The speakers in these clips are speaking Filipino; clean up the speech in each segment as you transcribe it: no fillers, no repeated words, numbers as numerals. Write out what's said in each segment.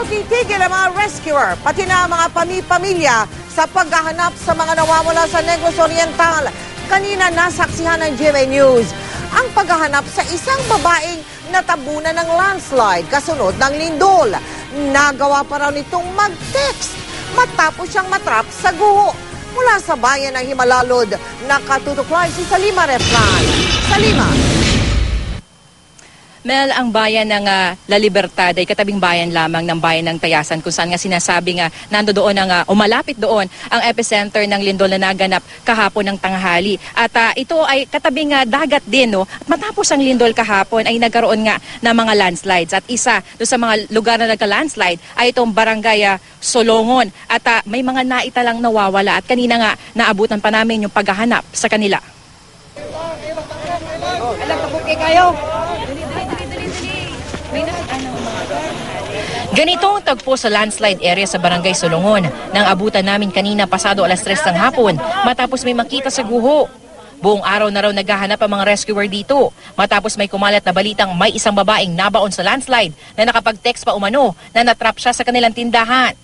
titigil ang mga rescuer, pati na mga pamilya sa paghahanap sa mga nawawala sa Negros Oriental. Kanina nasaksihan ng GMA News ang paghahanap sa isang babaeng natabunan ng landslide kasunod ng lindol. Nagawa pa raw nitong mag-text matapos siyang matrap sa guho. Mula sa bayan ng Himalalod, nakatutuklay si Salima Refran. Salima. Mel, ang bayan ng La Libertad ay katabing bayan lamang ng bayan ng Tayasan kung saan nga sinasabi nga nandoon umalapit doon ang epicenter ng lindol na naganap kahapon ng tanghali. At ito ay katabing dagat din, no? At matapos ang lindol kahapon ay nagkaroon nga ng mga landslides. At isa doon sa mga lugar na nagka-landslide ay itong barangay Solongon. At may mga naitalang nawawala at kanina nga naabutan pa namin yung paghahanap sa kanila. Alam ko kayo. Ganito ang tagpo sa landslide area sa barangay Solongon nang abutan namin kanina pasado alas 3 ng hapon matapos may makita sa guho. Buong araw na raw naghahanap ang mga rescuer dito matapos may kumalat na balitang may isang babaeng nabaon sa landslide na nakapag-text pa umano na natrap siya sa kanilang tindahan.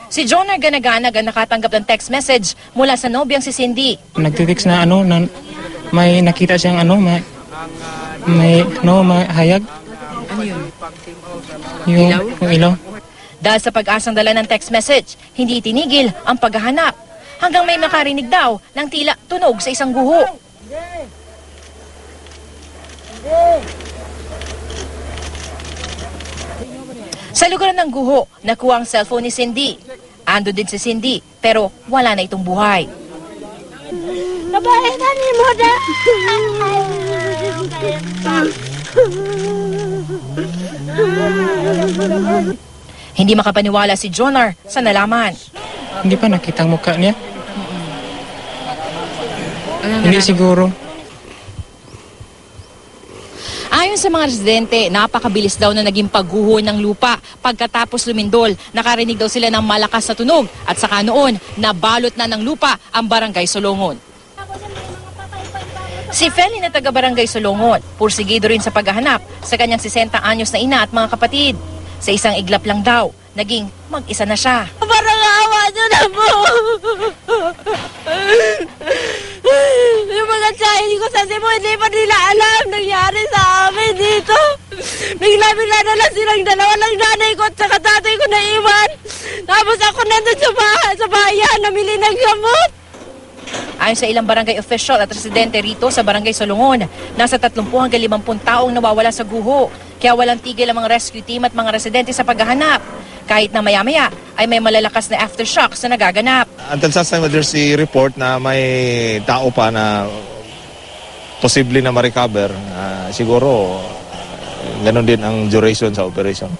Si Jonar Ganaganag ang nakatanggap ng text message mula sa nobyang si Cindy. Nagtitext na may nakita siyang may hayag. Ano yun? Yung ilaw. Dahil sa pag-asang dala ng text message, hindi itinigil ang paghahanap. Hanggang may makarinig daw ng tila tunog sa isang guho. Sa lugar ng guho, nakuha ang cellphone ni Cindy. Ando din si Cindy, pero wala na itong buhay. Nabalitan ni mo na. Hindi makapaniwala si Jonar sa nalaman. Hindi pa nakita ang mukha niya. Hindi siguro. Ayon sa mga residente, napakabilis daw na naging pagguho ng lupa. Pagkatapos lumindol, nakarinig daw sila ng malakas na tunog at saka noon, nabalot na ng lupa ang barangay Solongon. Si Feli na taga-barangay Solongon, pursigido rin sa paghahanap sa kanyang 60 anyos na ina at mga kapatid. Sa isang iglap lang daw, naging mag-isa na siya. Parang awa niyo na po. Yung mga tsahili ko sa Cebu, hindi pa nila alam nangyari sa amin dito. Bigla-bigla na lang silang dalawa lang nanay ko at saka tatay ko na iwan. Tapos ako nandun sa bayan, namili ng gamot. Ayon sa ilang barangay official at residente rito sa barangay Solongon, nasa 30 hanggang 50 taong nawawala sa guho. Kaya walang tigil ang mga rescue team at mga residente sa paghahanap. Kahit na maya-maya ay may malalakas na aftershocks na nagaganap. Until such time there's a report na may tao pa na posible na ma-recover, siguro ganun din ang duration sa operation.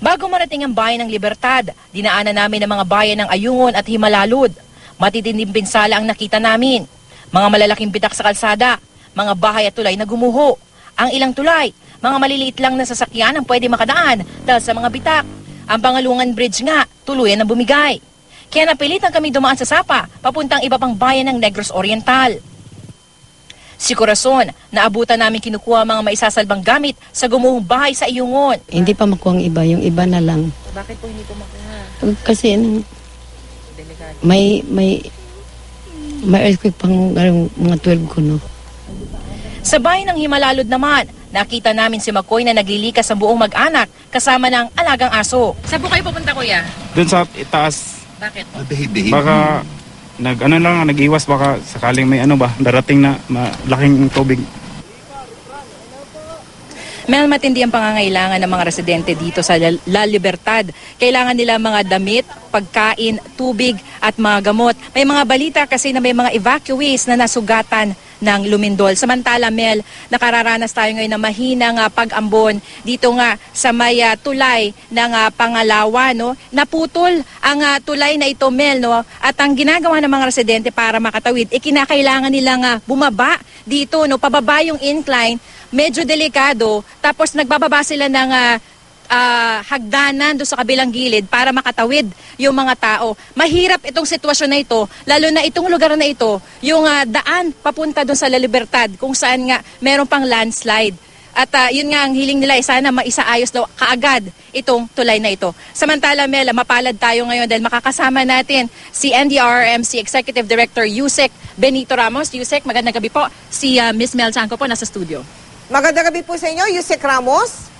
Bago marating ang bayan ng Libertad, dinaanan namin ang mga bayan ng Ayungon at Himalalud. Matitinding pinsala ang nakita namin. Mga malalaking bitak sa kalsada, mga bahay at tulay na gumuho. Ang ilang tulay, mga maliliit lang na sasakyan ang pwede makadaan dahil sa mga bitak. Ang Pangalungan Bridge nga, tuluyan na bumigay. Kaya napilitan kami dumaan sa Sapa, papuntang iba pang bayan ng Negros Oriental. Si Corazon, naabutan namin kinukuha mga maisasalbang gamit sa gumuhong bahay sa Ayungon. Hindi pa makuha ang iba, yung iba na lang. Bakit po hindi po makuha? Kasi may earthquake pang mga 12 ko, no? Sa bayan ng Himalalod naman, nakita namin si Makoy na naglilikas ang buong mag-anak kasama ng alagang aso. Saan po kayo pupunta, kuya? Doon sa itaas. Bakit? Baka nag-iwas baka sakaling may darating na malaking tubig. Mel, matindi ang pangangailangan ng mga residente dito sa La Libertad. Kailangan nila mga damit, pagkain, tubig at mga gamot. May mga balita kasi na may mga evacuees na nasugatan ng lumindol. Samantala, Mel, nakararanas tayo ngayon na mahinang pag-ambon dito nga sa may tulay ng Pangalawa, no? Naputol ang tulay na ito, Mel, no? At ang ginagawa ng mga residente para makatawid, kinakailangan nilang bumaba dito, no? Pababa yung incline, medyo delikado, tapos nagbababa sila ng hagdanan doon sa kabilang gilid para makatawid yung mga tao. Mahirap itong sitwasyon na ito, lalo na itong lugar na ito, yung daan papunta doon sa La Libertad kung saan nga meron pang landslide. At yun nga ang hiling nila, sana maisaayos daw kaagad itong tulay na ito. Samantala, Mel, mapalad tayo ngayon dahil makakasama natin si NDRRMC Executive Director Yusek Benito Ramos. Yusek, magandang gabi po. Si Miss Mel Chanco po nasa studio. Magandang gabi po sa inyo, Yusek Ramos.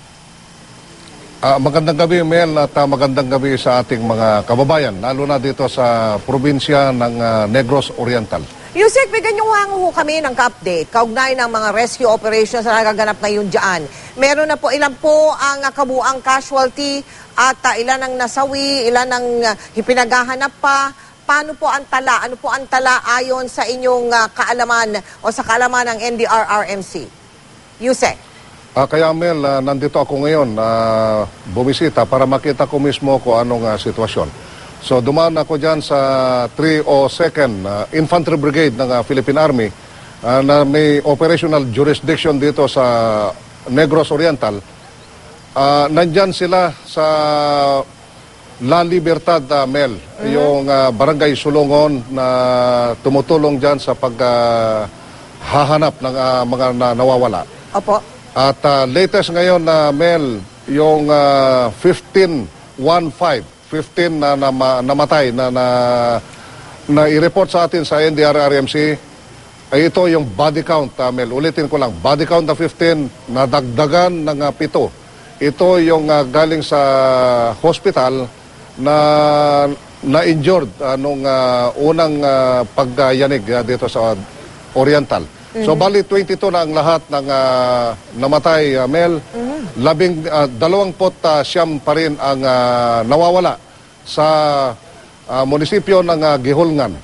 Magandang gabi, Mel, at magandang gabi sa ating mga kababayan, lalo na dito sa probinsya ng Negros Oriental. Yusek, bigyan niyo ho kami ng update kaugnay ng mga rescue operations na nagaganap ngayon dyan. Meron na po, ilan po ang kabuang casualty at ilan ang nasawi, ilan ang pinaghahanap pa. Paano po ang tala? Ano po ang tala ayon sa inyong kaalaman o sa kaalaman ng NDRRMC? Yusek. Kaya Mel, nandito ako ngayon bumisita para makita ko mismo kung anong sitwasyon. So dumaan ako dyan sa 302nd Infantry Brigade ng Philippine Army na may operational jurisdiction dito sa Negros Oriental. Nandyan sila sa La Libertad, Mel, yung barangay Sulungon na tumutulong dyan sa paghahanap ng mga nawawala. Opo. At latest ngayon na Mel, yung 15 na namatay na i-report sa atin sa NDRRMC ay ito yung body count, Mel. Ulitin ko lang, body count na 15, nadagdagan ng 7. Ito yung galing sa hospital na injured nung unang pagyanig dito sa Oriental. So bali 22 na ang lahat ng namatay, Mel. 29 pa rin ang nawawala sa munisipyo ng Gihulngan.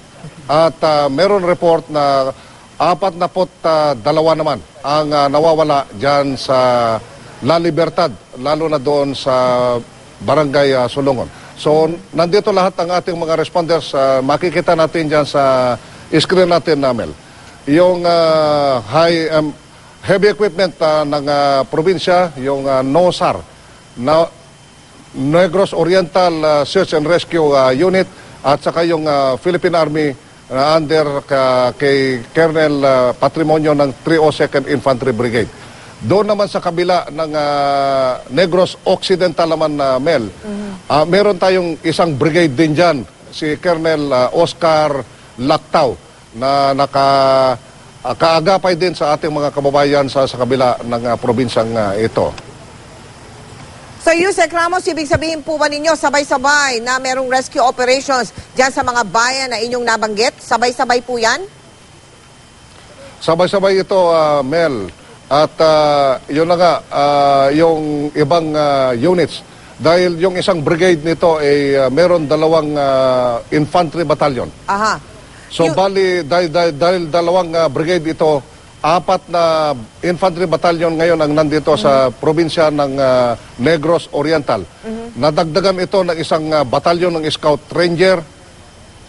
At meron report na 42 naman ang nawawala dyan sa La Libertad, lalo na doon sa barangay Sulungon. So nandito lahat ang ating mga responders. Makikita natin dyan sa screen natin, Mel. Yung heavy equipment ng probinsya, yung NOSAR, Negros Oriental Search and Rescue Unit, at saka yung Philippine Army under kay Colonel Patrimonio ng 302nd Infantry Brigade. Doon naman sa kabila ng Negros Occidental naman, Mel, meron tayong isang brigade din dyan, si Colonel Oscar Lactau, na kaagapay din sa ating mga kababayan sa kabila ng probinsyang ito. So Yusek Ramos, ibig sabihin po ba ninyo sabay-sabay na merong rescue operations dyan sa mga bayan na inyong nabanggit? Sabay-sabay po yan? Sabay-sabay ito, Mel. At yun na nga, yung ibang units. Dahil yung isang brigade nito ay meron 2 infantry battalion. Aha. So bali, dahil 2 brigade ito, 4 na infantry battalion ngayon ang nandito sa probinsya ng Negros Oriental. Nadagdagan ito ng isang batalyon ng Scout Ranger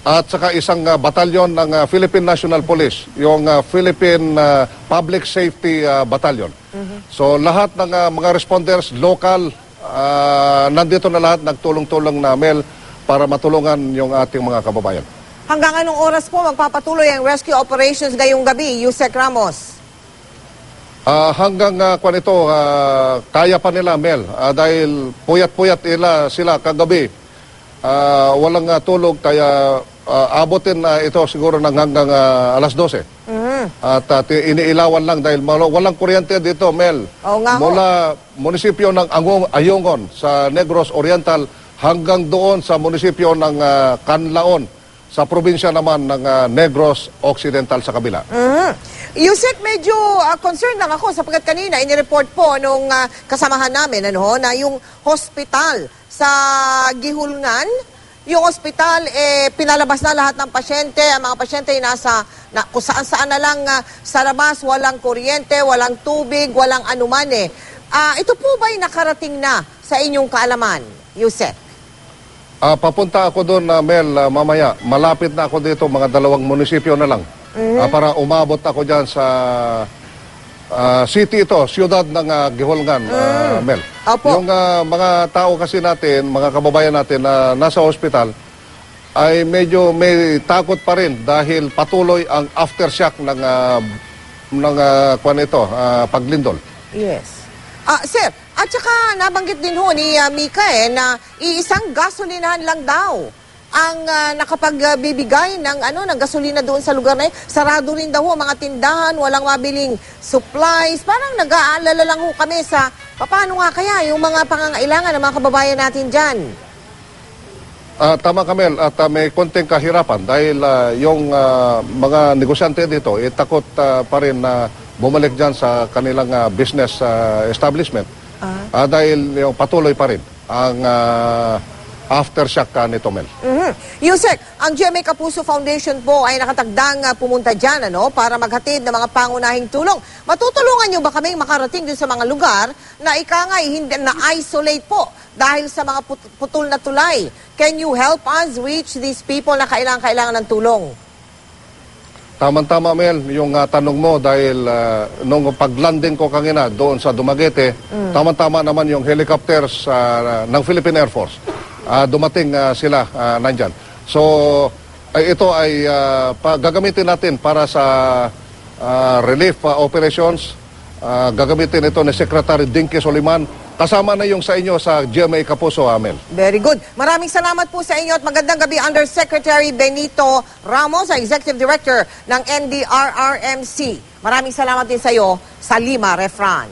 at saka isang batalyon ng Philippine National Police, yung Philippine Public Safety Battalion. So lahat ng mga responders, local, nandito na lahat, nagtulong-tulong na, Mel, para matulungan yung ating mga kababayan. Hanggang anong oras po magpapatuloy ang rescue operations ngayong gabi, Yusek Ramos? Hanggang kaya pa nila, Mel, dahil puyat-puyat sila kagabi. Walang tulog, kaya abutin na ito siguro ng hanggang alas 12. At iniilawan lang dahil walang kuryente dito, Mel. Mula munisipyo ng Ayungon sa Negros Oriental hanggang doon sa munisipyo ng Canlaon sa probinsya naman ng Negros Occidental sa kabila. Yusek, medyo concerned lang ako sapagkat kanina inireport po nung kasamahan namin na yung hospital sa Gihulngan, yung hospital pinalabas na lahat ng pasyente, ang mga pasyente ay kung saan-saan na lang sa labas, walang kuryente, walang tubig, walang anuman Ito po ba'y nakarating na sa inyong kaalaman, Yusek? Papunta ako doon, Mel, mamaya. Malapit na ako dito, mga 2 munisipyo na lang. Para umabot ako dyan sa city ito, siyudad ng Gihulngan, Mel. Opo. Yung mga tao kasi natin, mga kababayan natin na nasa hospital, ay medyo may takot pa rin dahil patuloy ang aftershock ng paglindol. Yes. Sir, at saka nabanggit din ho ni Mika na iisang gasolinahan lang daw ang nakapagbibigay ng gasolina doon sa lugar na yun. Sarado rin daw ho mga tindahan, walang mabiling supplies. Parang nag-aalala lang ho kami sa paano nga kaya yung mga pangangailangan ng mga kababayan natin dyan. Tama, Kamel, at may konting kahirapan dahil yung mga negosyante dito takot pa rin na bumalik dyan sa kanilang business establishment dahil yung patuloy pa rin ang aftershock nito, Mel. Yusek, ang GMA Kapuso Foundation po ay nakatagdang pumunta dyan para maghatid ng mga pangunahing tulong. Matutulungan nyo ba kaming makarating din sa mga lugar na hindi na-isolate po dahil sa mga putol na tulay? Can you help us reach these people na kailangan ng tulong? Tama-tama, Mel, yung tanong mo dahil nung pag-landing ko kanina doon sa Dumaguete, tama-tama naman yung helicopters ng Philippine Air Force. Dumating sila nandyan. So, ito ay gagamitin natin para sa relief operations. Gagamitin ito ni Secretary Dinky Soliman. Kasama na yung sa inyo sa GMA Kapuso, Amel. Very good. Maraming salamat po sa inyo at magandang gabi, Undersecretary Benito Ramos, Executive Director ng NDRRMC. Maraming salamat din sa iyo sa Lima, Refran.